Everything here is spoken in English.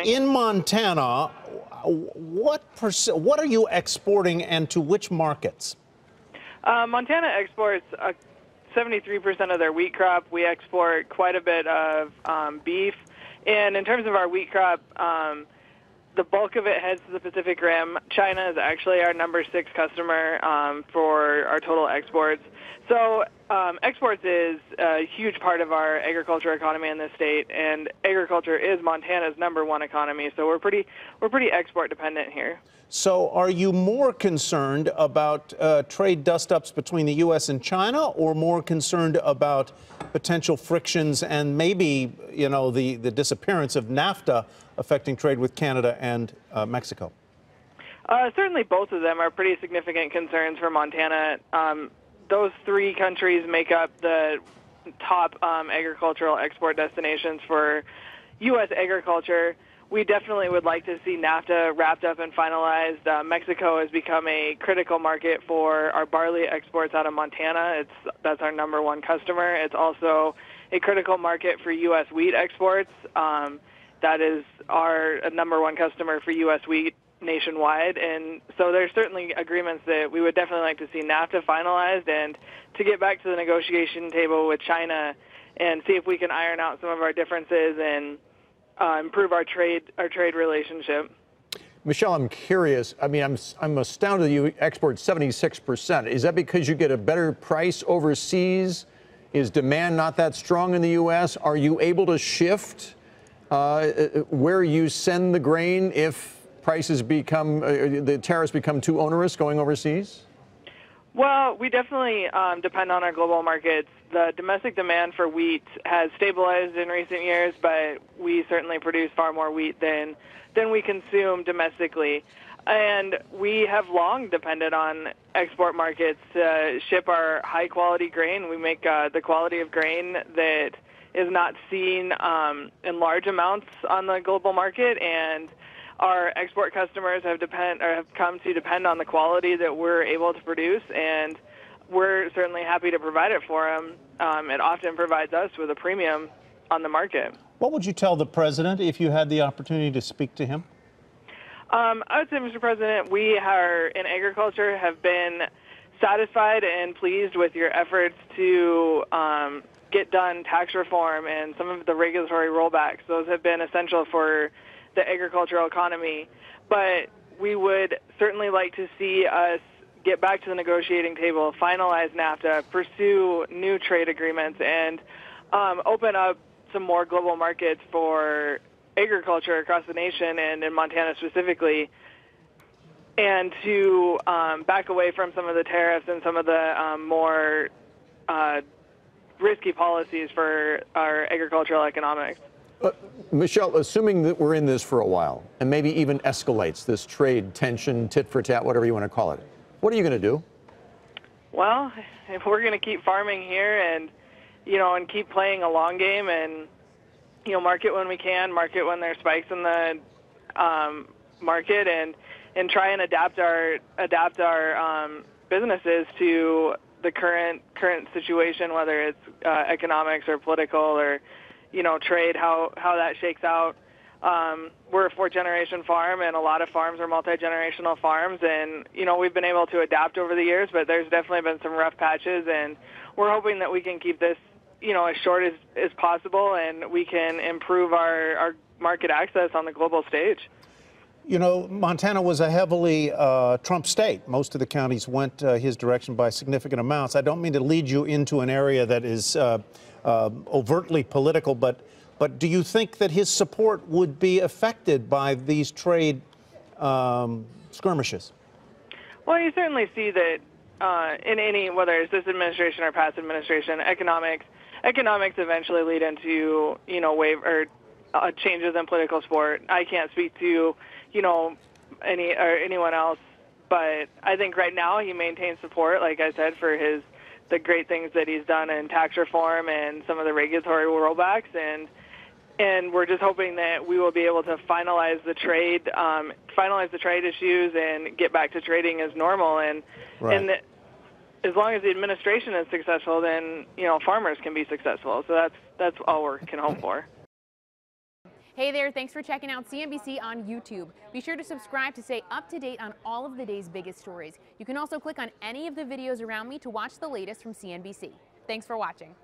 In Montana, what are you exporting and to which markets? Montana exports 73% of their wheat crop. We export quite a bit of beef. And in terms of our wheat crop, the bulk of it heads to the Pacific Rim. China is actually our #6 customer for our total exports. So exports is a huge part of our agriculture economy in this state, and agriculture is Montana's #1 economy. So we're pretty export dependent here. So are you more concerned about trade dust-ups between the U.S. and China, or more concerned about potential frictions and maybe, you know, the disappearance of NAFTA affecting trade with Canada and Mexico? Certainly both of them are pretty significant concerns for Montana. Those three countries make up the top agricultural export destinations for U.S. agriculture. We definitely would like to see NAFTA wrapped up and finalized. Mexico has become a critical market for our barley exports out of Montana. That's our #1 customer. It's also a critical market for U.S. wheat exports. That is our #1 customer for U.S. wheat nationwide. And so there's certainly agreements that we would definitely like to see NAFTA finalized and to get back to the negotiation table with China and see if we can iron out some of our differences and improve our trade relationship. Michelle, I'm curious. I mean, I'm astounded you export 76%. Is that because you get a better price overseas? Is demand not that strong in the U.S.? Are you able to shift where you send the grain if prices become, the tariffs become too onerous going overseas? Well, we definitely depend on our global markets. The domestic demand for wheat has stabilized in recent years, but we certainly produce far more wheat than we consume domestically. And we have long depended on export markets to ship our high-quality grain. We make the quality of grain that is not seen in large amounts on the global market, and our export customers have come to depend on the quality that we're able to produce, and we're certainly happy to provide it for them. It often provides us with a premium on the market. What would you tell the president if you had the opportunity to speak to him? I would say, Mr. President, we are in agriculture have been satisfied and pleased with your efforts to get done tax reform and some of the regulatory rollbacks. Those have been essential for the agricultural economy, but we would certainly like to see us get back to the negotiating table, finalize NAFTA, pursue new trade agreements, and open up some more global markets for agriculture across the nation and in Montana specifically, and to back away from some of the tariffs and some of the more risky policies for our agricultural economics. Michelle, assuming that we're in this for a while and maybe even escalates this trade tension, tit for tat, whatever you want to call it, what are you going to do? Well, if we're going to keep farming here and, and keep playing a long game and, market when we can, market when there's spikes in the market, and try and adapt our businesses to the current situation, whether it's economics or political or trade, how that shakes out. We're a 4th-generation farm, and a lot of farms are multi-generational farms, and we've been able to adapt over the years, but there's definitely been some rough patches, and we're hoping that we can keep this as short as possible, and we can improve our market access on the global stage. Montana was a heavily Trump state. Most of the counties went his direction by significant amounts. I don't mean to lead you into an area that is overtly political, but do you think that his support would be affected by these trade skirmishes? Well, you certainly see that in any, whether it's this administration or past administration, economics eventually lead into changes in political support. I can't speak to anyone else, but I think right now he maintains support, like I said, for the great things that he's done in tax reform and some of the regulatory rollbacks, and we're just hoping that we will be able to finalize the trade issues and get back to trading as normal. And as long as the administration is successful, then farmers can be successful. So that's all we can hope for. Hey there, thanks for checking out CNBC on YouTube. Be sure to subscribe to stay up to date on all of the day's biggest stories. You can also click on any of the videos around me to watch the latest from CNBC. Thanks for watching.